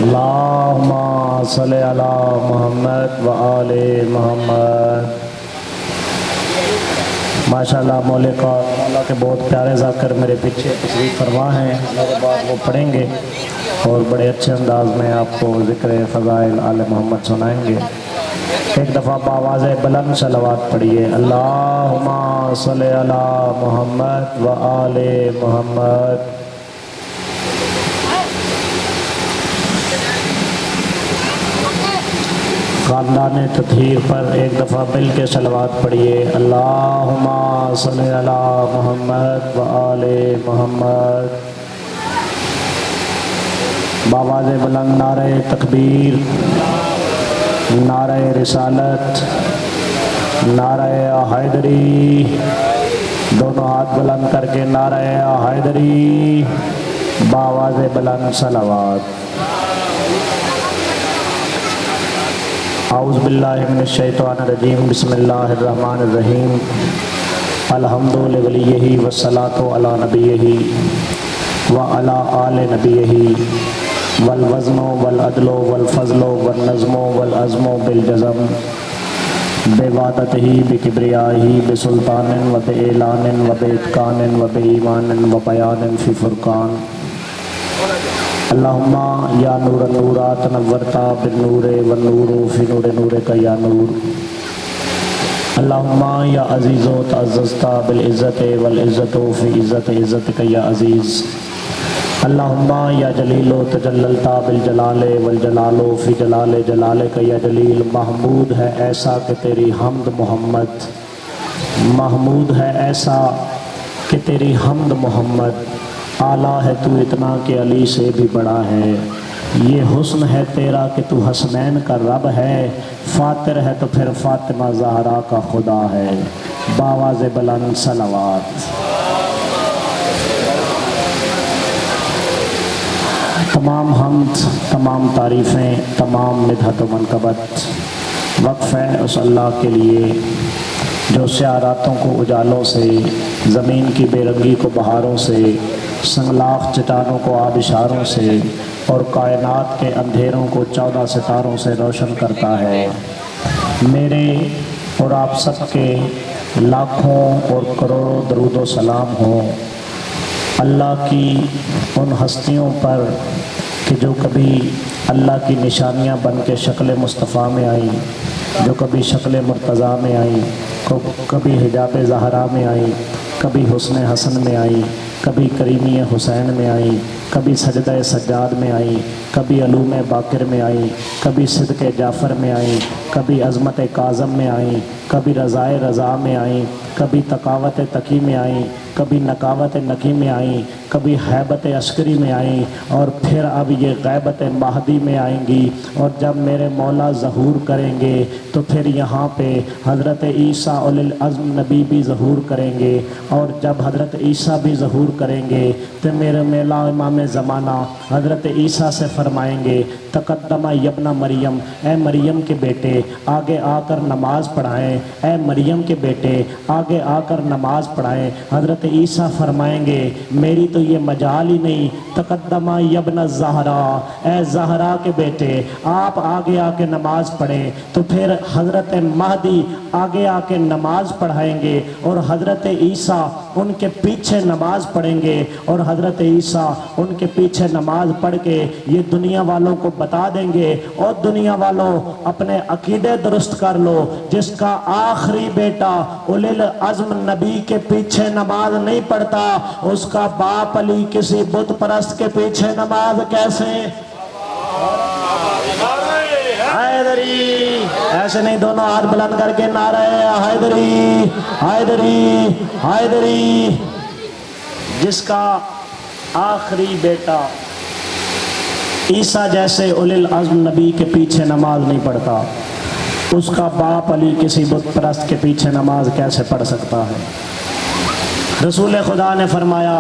اللہم صلی علی محمد و آل محمد۔ ماشاءاللہ مولا کے بہت پیارے ذاکر میرے پیچھے تشریف فرما ہیں، میرے بعد وہ پڑھیں گے اور بڑے اچھے انداز میں آپ کو ذکر فضائل آل محمد سنائیں گے۔ ایک دفعہ بآواز بلند صلوات پڑھیے، اللہم صلی علی محمد و آل محمد۔ خاندان تطہیر پر ایک دفعہ مل کے صلوات پڑھیے، اللہم صلی علی محمد و آل محمد۔ بآواز بلند نعرہ تکبیر، نعرہ رسالت، نعرہ حیدری، دونوں ہاتھ بلند کر کے نعرہ حیدری، بآواز بلند صلوات۔ اعوذ باللہ من الشیطان الرجیم، بسم اللہ الرحمن الرحیم، الحمد لولیہ والصلاة علی نبیہ وعلی آل نبیہ، والوزن والعدل والفضل والنظم والعزم بالجزم، بوعدتہ بکبریائہ بسلطان و باعلان و باتقان و بایمان و بیان فی فرقان۔ اللہم یا نور النورات نورتا بالنور والنور فی نور نورک یا نور۔ اللہم یا عزیز تعززتا بالعزت والعزت فی عزت عزتک یا عزیز۔ اللہم یا جلیل تجللتا بالجلال والجلال فی جلال جلالک یا جلیل۔ محمود ہے ایسا کہ تیری حمد محمد، محمود ہے ایسا کہ تیری حمد محمد، اعلیٰ ہے تو اتنا کہ علی سے بھی بڑا ہے۔ یہ حسن ہے تیرا کہ تو حسنین کا رب ہے، فاتر ہے تو پھر فاطمہ زہرا کا خدا ہے، بآواز بلند صلوات۔ تمام حمد، تمام تعریفیں، تمام مدحت و منقبت وقف ہے اس اللہ کے لیے جو سیاہ راتوں کو اجالوں سے، زمین کی بے رنگی کو بہاروں سے، سنگلاخ چٹانوں کو آبشاروں سے اور کائنات کے اندھیروں کو 14 ستاروں سے روشن کرتا ہے۔ میرے اور آپ سب کے لاکھوں اور کروڑوں درود و سلام ہوں اللہ کی ان ہستیوں پر کہ جو کبھی اللہ کی نشانیاں بن کے شکل مصطفیٰ میں آئیں، جو کبھی شکل مرتضیٰ میں آئیں، کبھی حجاب زہرا میں آئیں، کبھی حسن حسن میں آئیں، کبھی کریمی حسین میں آئیں، کبھی سجدہ سجاد میں آئیں، کبھی علوم باقر میں آئیں، کبھی صدق جعفر میں آئیں، کبھی عظمت کاظم میں آئیں، کبھی رضائے رضا میں آئیں، کبھی تقاوت تقی میں آئیں، کبھی نقاوت نقی میں آئیں، کبھی حیبت عسکری میں آئیں، اور پھر اب یہ غیبت مہدی میں آئیں گی۔ اور جب میرے مولا ظہور کریں گے تو پھر یہاں پہ حضرت عیسیٰ اولی العزم نبی بھی ظہور کریں گے، اور جب حضرت عیسیٰ بھی ظہور کریں گے تو میرے مولا امام زمانہ حضرت عیسیٰ سے فرمائیں گے تقدم یبن مریم، اے مریم کے بیٹے آگے آ کر نماز پڑھائیں، اے مریم کے بیٹے آگے آ کر نماز پڑھائیں۔ حضرت عیسیٰ فرمائیں گے میری تو یہ مجال ہی نہیں، تقدم یبن زہرا، اے زہرا کے بیٹے آپ آگے آ کے نماز پڑھیں۔ تو پھر حضرت مہدی آگے آ کے نماز پڑھائیں گے اور حضرت عیسیٰ ان کے پیچھے نماز پڑھیں گے، اور حضرت عیسیٰ ان کے پیچھے نماز پڑھ کے یہ دنیا والوں کو بتا دیں گے، اور دنیا والوں اپنے عقیدے درست کر لو، جس کا آخری بیٹا اولی العزم نبی کے پیچھے نماز نہیں پڑھتا، اس کا باپ علی کسی بت پرست کے پیچھے نماز کیسے؟ حیدری، ایسے نہیں، دونوں ہاتھ بلند کر کے نعرہ حیدری حیدری حیدری۔ جس کا آخری بیٹا عیسیٰ جیسے اولی العزم نبی کے پیچھے نماز نہیں پڑھتا، اس کا باپ علی کسی بت پرست کے پیچھے نماز کیسے پڑھ سکتا ہے؟ رسول خدا نے فرمایا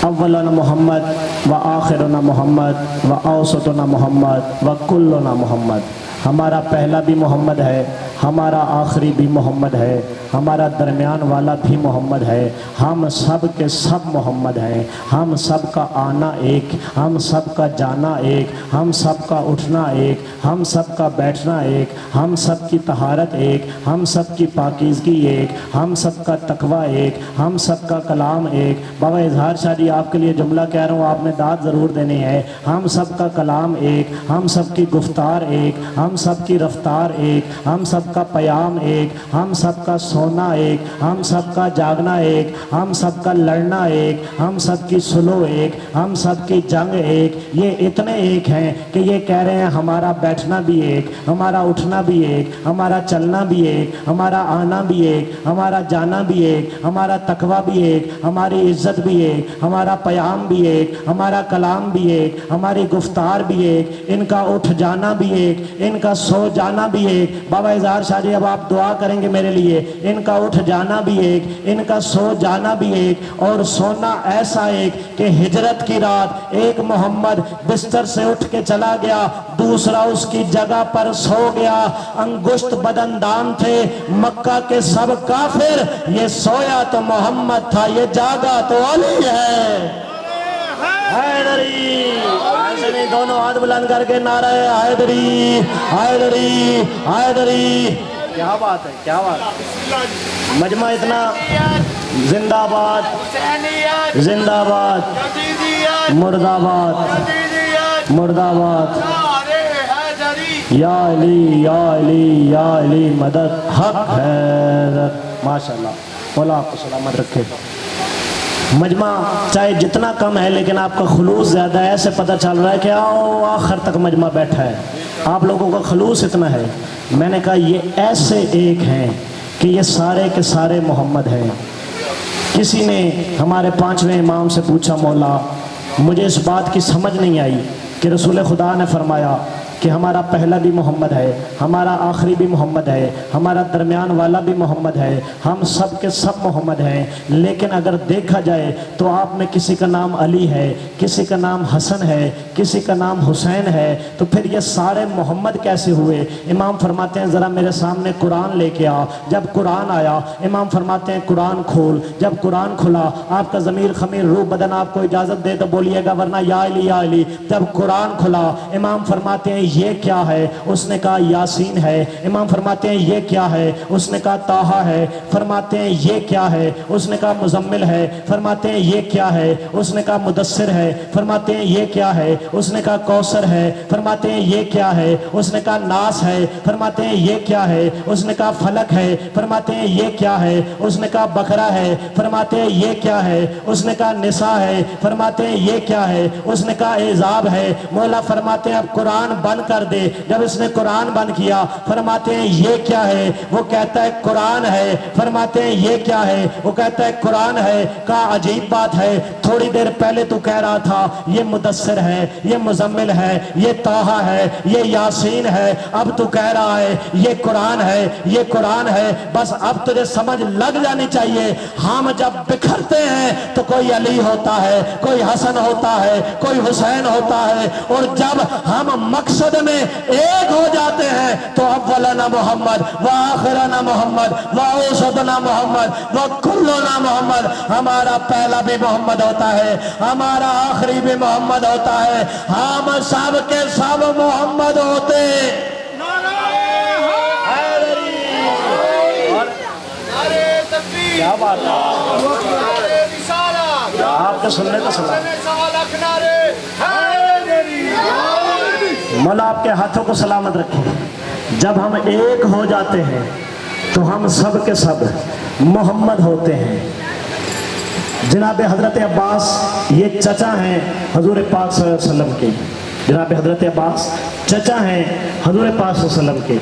अव्वलना मोहम्मद व आखिरना मोहम्मद व औसतना मोहम्मद व कुल्लना मोहम्मद। हमारा पहला भी मोहम्मद है, हमारा आखिरी भी मोहम्मद है, हमारा दरमियान वाला भी मोहम्मद है। हम सब के सब मोहम्मद हैं। हम सब का आना एक, हम सब का जाना एक, हम सब का उठना एक, हम सब का बैठना एक, हम सब की तहारत एक, हम सब की पाकीज़गी एक, हम सब का तकवा एक, हम सब का कलाम एक। बाबा इजहार शाह जी आपके लिए जुमला कह रहा हूँ, आपने दाद ज़रूर देनी है। हम सब का कलाम एक, हम सब की गुफ्तार एक, हम सब की रफ्तार एक, हम सब का पयाम एक, हम सब का सोना एक, हम सब का जागना एक, हम सब का लड़ना एक, हम सब की सुलो एक, हम सब की जंग एक। ये इतने एक हैं कि ये कह रहे हैं हमारा बैठना भी एक, हमारा उठना भी एक, हमारा चलना भी एक, हमारा आना भी एक, हमारा जाना भी एक, हमारा तकवा भी एक, हमारी इज्जत भी एक, हमारा पयाम भी एक, हमारा कलाम भी एक, हमारी गुफ्तार भी एक, इनका उठ जाना भी एक, इनका सो जाना भी एक। बाबा इजहार शाह जी अब आप दुआ करेंगे मेरे लिए। इनका उठ जाना भी एक, इनका सो जाना भी एक, और सोना ऐसा एक कि हिजरत की रात एक मोहम्मद बिस्तर से उठ के चला गया, दूसरा उसकी जगह पर सो गया। अंगुश्त बदनदान थे मक्का के सब काफिर, ये सोया तो मोहम्मद था, ये जागा तो अली है। हैदरी, ऐसे नहीं, दोनों हाथ बुलंद करके नारा है हैदरी हैदरी हैदरी। क्या बात है, क्या बात है। मजमा इतना जिंदाबाद जिंदाबाद मुर्दाबाद मुर्दाबाद। या अली या अली या अली मदद हक है। माशाल्लाह, मौला आपको सलामत रखे। मजमा चाहे जितना कम है लेकिन आपका खुलूस ज़्यादा है, ऐसे पता चल रहा है कि आओ आखिर तक मजमा बैठा है। आप लोगों का खुलूस इतना है। मैंने कहा ये ऐसे एक हैं कि ये सारे के सारे मोहम्मद हैं। किसी ने हमारे 5वें इमाम से पूछा, मौला मुझे इस बात की समझ नहीं आई कि रसूल खुदा ने फरमाया कि हमारा पहला भी मोहम्मद है, हमारा आखिरी भी मोहम्मद है, हमारा दरमियान वाला भी मोहम्मद है, हम सब के सब मोहम्मद हैं। लेकिन अगर देखा जाए तो आप में किसी का नाम अली है, किसी का नाम हसन है, किसी का नाम हुसैन है, तो फिर ये सारे मोहम्मद कैसे हुए? इमाम फरमाते हैं ज़रा मेरे सामने कुरान लेके आ। जब कुरान आया, इमाम फरमाते हैं कुरान खोल। जब कुरान खुला, आपका ज़मीर खमीर रूह बदन आपको इजाज़त दे तो बोलिएगा, वरना या अली या अली। जब कुरान खुला, इमाम फरमाते हैं ये क्या है? उसने कहा यासीन है। इमाम फरमाते हैं ये क्या है? उसने कहा ताहा है। फरमाते हैं ये क्या है? उसने कहा मुजम्मिल है। फरमाते हैं ये क्या है? उसने कहा मुदस्सिर है। फरमाते हैं ये क्या है? उसने कहा कौसर है। फरमाते हैं ये क्या है? उसने कहा नास है। फरमाते हैं ये क्या है? उसने कहा फलक है। फरमाते हैं ये क्या है? उसने कहा बकरा है। फरमाते हैं ये क्या है? उसने कहा निसा है। फरमाते हैं ये क्या है? उसने कहा एजाब है। मौला फरमाते हैं अब कुरान बंद कर दे। जब इसने कुरान बंद किया, फरमाते हैं ये क्या है? वो कहता है कुरान है। फरमाते हैं ये क्या है? वो कहता है कुरान है। का अजीब बात है, थोड़ी देर पहले तू कह रहा था ये मुदस्सिर है, ये मुजम्मिल है, ये ताहा है, ये यासीन है, अब तू कह रहा है ये कुरान है, ये कुरान है। बस अब तुझे समझ लग जानी चाहिए, हम जब बिखरते हैं तो कोई अली होता है, कोई हसन होता है, कोई हुसैन होता है, और जब हम मकसद में एक हो जाते हैं तो अव्वलना मोहम्मद व आखिरना मोहम्मद व औसतना मोहम्मद व कुल्लना मोहम्मद। हमारा पहला भी मोहम्मद होता है, हमारा आखिरी भी मोहम्मद होता है, हम सब के सब मोहम्मद होते। क्या बात है, आपके सुनने को सुना। मौला आपके हाथों को सलामत रखे। जब हम एक हो जाते हैं तो हम सब के सब मोहम्मद होते हैं। जनाब हजरत अब्बास ये चचा हैं हजूर पाक सल्लल्लाहु अलैहि वसल्लम के। जनाब हजरत अब्बास चचा हैं हजूर पाक सल्लल्लाहु अलैहि वसल्लम के।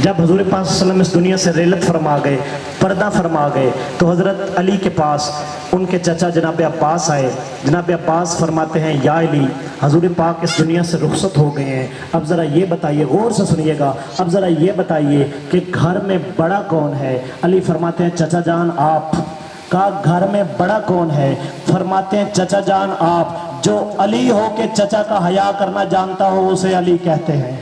जब हजूर पाक सल्लल्लाहु अलैहि वसल्लम इस दुनिया से रेलत फरमा गए, पर्दा फरमा गए, तो हजरत अली के पास उनके चचा जनाब अब्बास आए। जनाब अब्बास फरमाते हैं या अली, हजूर पाक इस दुनिया से रुखसत हो गए हैं, अब ज़रा ये बताइए, गौर से सुनिएगा, अब ज़रा ये बताइए कि घर में बड़ा कौन है? अली फरमाते हैं चचा जान आप। کہا گھر میں بڑا کون ہے؟ فرماتے ہیں چچا جان آپ، جو علی ہو کے چچا کا حیا کرنا جانتا ہو اسے علی کہتے ہیں۔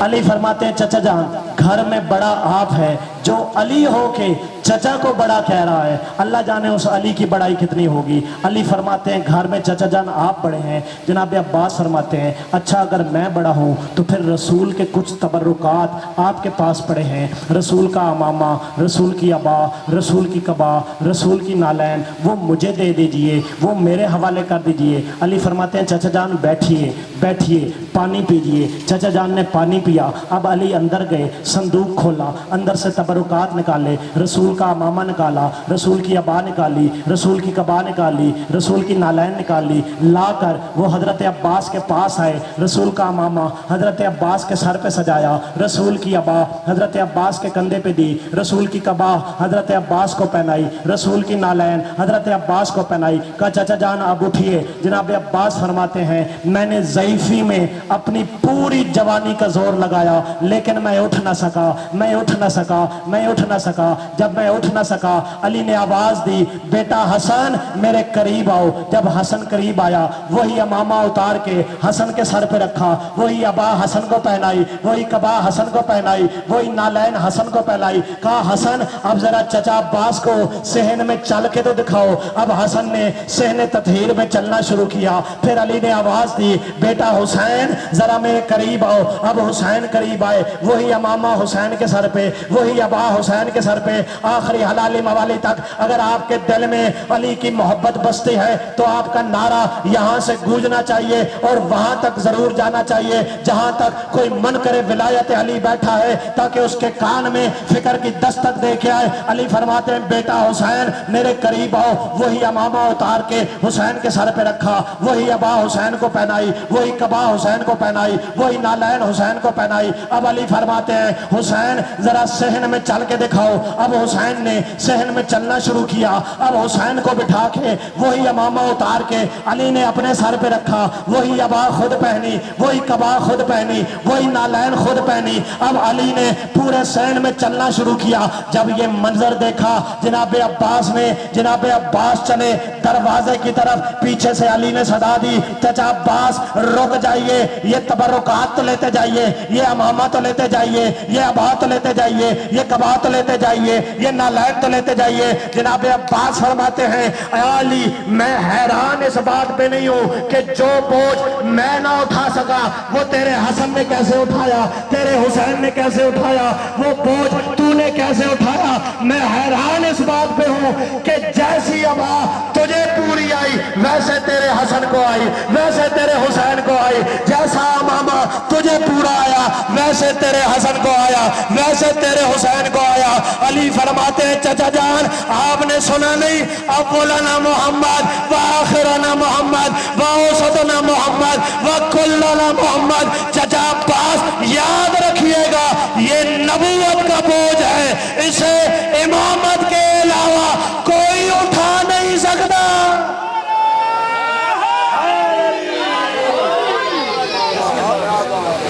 علی فرماتے ہیں چچا جان گھر میں بڑا آپ ہے، جو علی ہو کے چچا کو بڑا کہہ رہا ہے، اللہ جانے اس علی کی بڑائی کتنی ہوگی۔ علی فرماتے ہیں گھر میں چچا جان آپ بڑے ہیں۔ جناب عباس فرماتے ہیں اچھا اگر میں بڑا ہوں تو پھر رسول کے کچھ تبرکات آپ کے پاس پڑے ہیں، رسول کا امامہ، رسول کی ابا، رسول کی قبا، رسول کی نالین، وہ مجھے دے دیجئے، وہ میرے حوالے کر دیجئے۔ علی فرماتے ہیں چچا جان بیٹھیے بیٹھیے، پانی پیجئے۔ چچا جان نے پانی پیا۔ اب علی اندر گئے، صندوق کھولا، اندر سے تبرکات نکالے، رسول کا امامہ نکالا، رسول کی ابا نکالی، رسول کی قبا نکالی، رسول کی نالین نکالی، لا کر وہ حضرت عباس کے پاس آئے۔ رسول کا امامہ حضرت عباس کے سر پہ سجایا، رسول کی ابا حضرت عباس کے کندھے پہ دی، رسول کی قبا حضرت عباس کو پہنائی، رسول کی نالین حضرت عباس کو پہنائی۔ کہا چچا جان اب اٹھیے۔ جناب عباس فرماتے ہیں میں نے ضعیفی میں اپنی پوری جوانی کا زور لگایا لیکن میں اٹھ نہ سکا، میں اٹھ نہ سکا، میں اٹھ نہ سکا۔ جب میں اٹھ نہ سکا علی نے آواز دی بیٹا حسن میرے قریب آؤ۔ جب حسن قریب آیا وہی امامہ اتار کے حسن کے سر پہ رکھا، وہی ابا حسن کو پہنائی، وہی قبا حسن کو پہنائی، وہی نالین حسن کو پہنائی۔ کہا حسن اب ذرا چچا عباس کو صحن میں چل کے تو دکھاؤ۔ اب حسن نے صحن تطہیر میں چلنا شروع کیا۔ پھر علی نے آواز دی بیٹا حسین ذرا میرے قریب آؤ۔ اب حسین قریب آئے، وہی امامہ حسین کے سر پہ، وہی ابا حسین کے سر پہ، آخری حلالی موالی تک۔ اگر آپ کے دل میں علی کی محبت بستی ہے تو آپ کا نعرہ یہاں سے گونجنا چاہیے اور وہاں تک ضرور جانا چاہیے جہاں تک کوئی منکر ولایت علی بیٹھا ہے، تاکہ اس کے کان میں فکر کی دستک دے کے آئے۔ علی فرماتے ہیں بیٹا حسین میرے قریب آؤ۔ وہی امامہ اتار کے حسین کے سر پہ رکھا، وہی ابا حسین کو پہنائی، وہی قبا حسین کو پہنائی، وہی نالین حسین کو پہنائی۔ اب علی فرماتے ہیں حسین ذرا صحن میں چل کے دکھاؤ۔ اب حسین نے صحن میں چلنا شروع کیا۔ اب حسین کو بٹھا کے وہی امامہ اتار کے علی نے اپنے سر پہ رکھا، وہی ابا خود پہنی، وہی قبا خود پہنی، وہی نالین خود پہنی۔ اب علی نے پورے صحن میں چلنا شروع کیا۔ جب یہ منظر دیکھا جناب عباس نے، جناب عباس چلے دروازے کی طرف، پیچھے سے علی نے صدا دی چچا عباس رک جائیے، یہ تبرکات تو لیتے جائیے، یہ امامہ تو لیتے جائیے، یہ ابا تو لیتے جائیے، یہ قبا تو لیتے جائیے، یہ نالین تو لیتے جائیے۔ جناب عباس فرماتے ہیں اے علی میں حیران اس بات پہ نہیں ہوں کہ جو بوجھ میں نہ اٹھا سکا وہ تیرے حسن نے کیسے اٹھایا، تیرے حسین نے کیسے اٹھایا، وہ بوجھ تو نے کیسے اٹھایا۔ میں حیران اس بات پہ ہوں کہ جیسی ابا تجھے پوری آئی ویسے تیرے حسن کو آئی، ویسے تیرے حسین کو آئی، جیسا امامہ تجھے پورا آیا ویسے تیرے حسن کو آیا، ویسے تیرے حسین کو آیا۔ علی فرماتے ہیں چچا جان آپ نے سنا نہیں اولنا محمد وآخرنا محمد وأوسطنا محمد وکلنا محمد۔ چچا عباس یاد رکھیے گا یہ نبوت کا بوجھ ہے، اسے امامت کے علاوہ کوئی اٹھا نہیں سکتا۔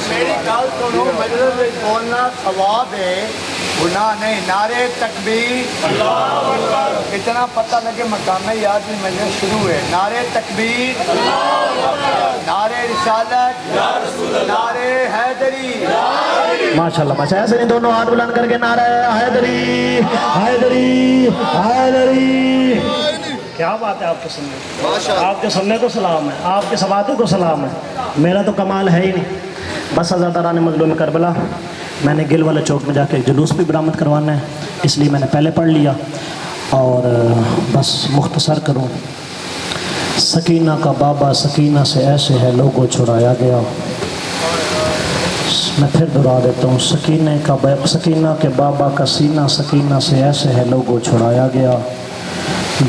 میری گل سنو، مجلس میں بولنا ثواب ہے گناہ نہیں۔ نعرے تکبیر، اتنا پتہ لگے مقام یاد میں مجلس شروع ہے۔ نعرے تکبیر، نعرے رسالت، نعرے حیدری۔ ماشاءاللہ ماشاءاللہ، ایسے نہیں دونوں ہاتھ بلند کر کے نعرہ حیدری حیدری حیدری۔ کیا بات ہے، آپ کے سننے، آپ کے سننے کو سلام ہے، آپ کے سباتے کو سلام ہے۔ میرا تو کمال ہے ہی نہیں۔ بس آزاداران مظلوم کربلا میں نے گل والے چوک میں جا کے جلوس بھی برآمد کروانا ہے، اس لیے میں نے پہلے پڑھ لیا اور بس مختصر کروں۔ سکینہ کا بابا سکینہ سے ایسے ہے لوگوں چھڑایا گیا۔ میں پھر دہرا دیتا ہوں، سکینہ کے بابا کا سینہ سکینہ سے ایسے ہے لوگوں چھڑایا گیا۔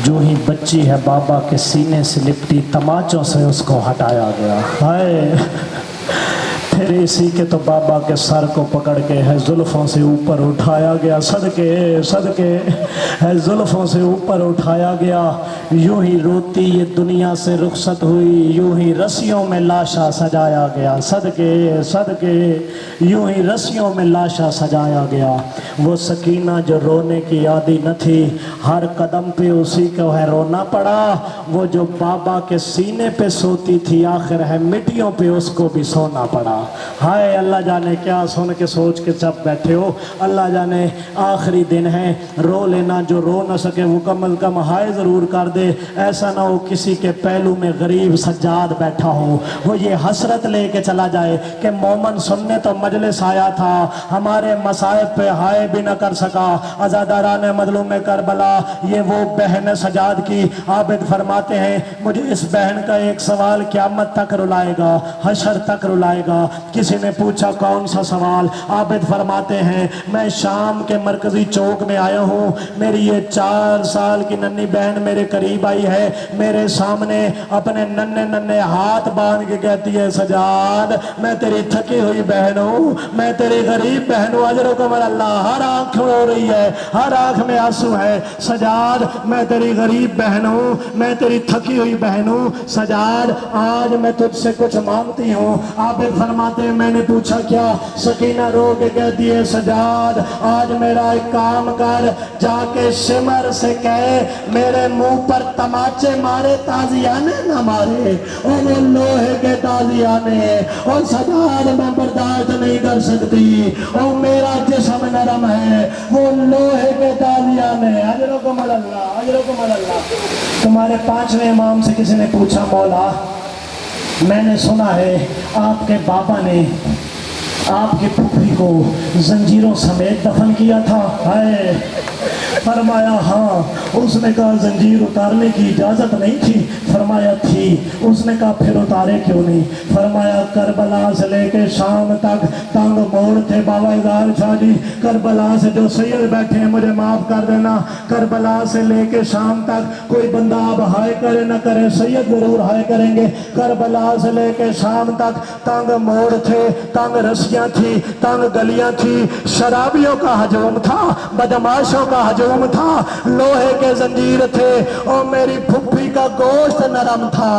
جو ہی بچی ہے بابا کے سینے سے لپٹی تماچوں سے اس کو ہٹایا گیا۔ ہائے फिर इसी के तो बाबा के सर को पकड़ के है जुल्फों से ऊपर उठाया गया, सदके सदके है जुल्फों से ऊपर उठाया गया। यूं ही रोती ये दुनिया से रुखसत हुई, यूं ही रस्सियों में लाशा सजाया गया, सदके सदके यूं ही रस्सियों में लाशा सजाया गया। वो सकीना जो रोने की आदी न थी, हर कदम पे उसी को है रोना पड़ा। वो जो बाबा के सीने पे सोती थी, आखिर है मिट्टियों पे उसको भी सोना पड़ा। हाय अल्लाह जाने क्या सुन के सोच के चप बैठे हो। अल्लाह जाने आखिरी दिन है, रो लेना, जो रो न सके वो कम अज़ कम हाय ज़रूर कर दे। ऐसा ना हो किसी के पहलू में गरीब सज्जाद बैठा हो, वो ये हसरत लेके चला जाए कि मोमन सुनने तो मजलिस आया था, हमारे मसाइब पे हाय भी न कर सका। अज़ादारान मज़लूम करबला, ये वो बहन सजाद की आबिद फरमाते हैं, मुझे इस बहन का एक सवाल क़यामत तक रुलाएगा, हशर तक रुलाएगा। किसी ने पूछा कौन सा सवाल? आबिद फरमाते हैं, मैं शाम के मरकजी चौक में आया हूँ, मेरी ये 4 साल की नन्ही बहन मेरे करीब आई है, मेरे सामने अपने नन्हे नन्हे हाथ बांध के कहती है, सजाद मैं तेरी थकी हुई बहन हूँ, मैं तेरी गरीब बहन हूँ, अजर कमर अल्लाह। हर आंख रो रही है, हर आंख में आंसू है। सजाद मैं तेरी गरीब बहन हूँ, मैं तेरी थकी हुई बहन हूँ। सजाद आज मैं तुझसे कुछ मांगती हूँ। आबिद फरमाते हैं, मैंने पूछा क्या? सकीना रो के कहती है, सजाद आज मेरा एक काम कर, जाके सिमर से कहे मेरे मुंह पर तमाचे मारे ताजियाने न मारे, और वो लोहे के ताजियाने। और सजाद मैं बर्दाश्त नहीं कर सकती, और मेरा जिस्म नरम है, वो लोहे के ताजियाने। अजरों को मल्ला, अजरों को मल्ला। तुम्हारे 5वें इमाम से किसी ने पूछा, मौला मैंने सुना है आपके बाबा ने आपकी पुत्री को जंजीरों समेत दफन किया था। हाय फरमाया हाँ। उसने कहा जंजीर उतारने की इजाज़त नहीं थी? फरमाया थी। उसने कहा फिर उतारे क्यों नहीं? फरमाया करबला से लेके शाम तक तंग मोड़ थे बाबा इज़हार शाह जी। करबला से जो सैयद बैठे हैं मुझे माफ़ कर देना, करबला से लेके शाम तक कोई बंदा अब हाय करे न करे, सैयद ज़रूर हाय करेंगे। करबला से लेके शाम तक तंग मोड़ थे, तंग रस्सियाँ थी, तंग गलियाँ थी, शराबियों का हजूम था, बदमाशों का हजूम था, लोहे के जंजीर थे, और मेरी फुफ्फी का गोश्त नरम था,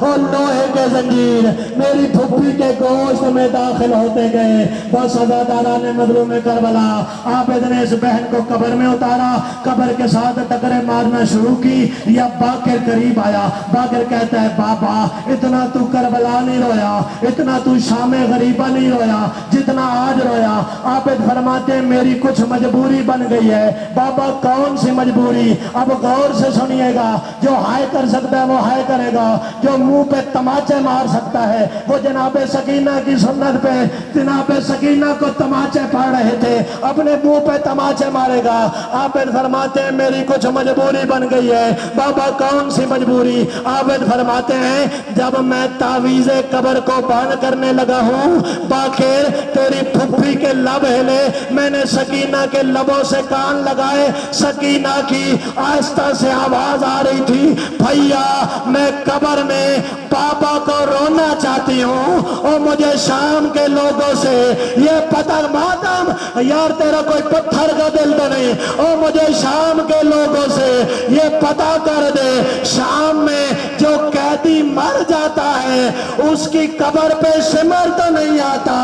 और लोहे के जंजीर मेरी फुफ्फी के गोश्त में दाखिल होते गए। बस अज़ादारान मज़लूम करबला, आबिद ने इस बहन को कब्र में उतारा, कब्र के साथ टकरे मारना शुरू की। या बाकिर करीब आया, बाकिर कहता है, बाबा इतना तू करबला नहीं रोया, इतना तू शामे गरीबा नहीं रोया जितना आज रोया। आबिद फरमाते हैं, मेरी कुछ मजबूरी बन गई है। बाबा कौन सी मजबूरी? अब गौर से सुनिएगा, जो हाय कर सकता है वो हाय करेगा, जो मुंह पे तमाचे मार सकता है वो जनाबे सकीना की सुन्नत पे जनाबे सकीना को तमाचे पड़ रहे थे, अपने मुंह पे तमाचे मारेगा। आबिद फरमाते हैं, मेरी कुछ मजबूरी बन गई है। बाबा कौन सी मजबूरी? आबिद फरमाते हैं, जब मैं तावीज़े कब्र को बंद करने लगा हूँ, बाकिर तेरी फुफ्फी के लब हिले, मैंने सकीना के लबों से कान लगाए, सकीना की आहिस्ता से आवाज आ रही थी, भैया मैं कब्र में पापा को रोना चाहती हूँ, और मुझे शाम के लोगों से ये पता मातम, यार तेरा कोई पत्थर का दिल तो नहीं, और मुझे शाम के लोगों से ये पता कर दे, शाम में जो कैदी मर जाता है उसकी कब्र पे सिमर तो नहीं आता।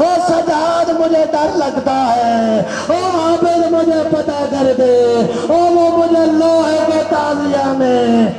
ओ सजाद मुझे डर लगता है, ओ आबिद मुझे पता कर दे, ओ वो मुझे लोहे के ताजिया में।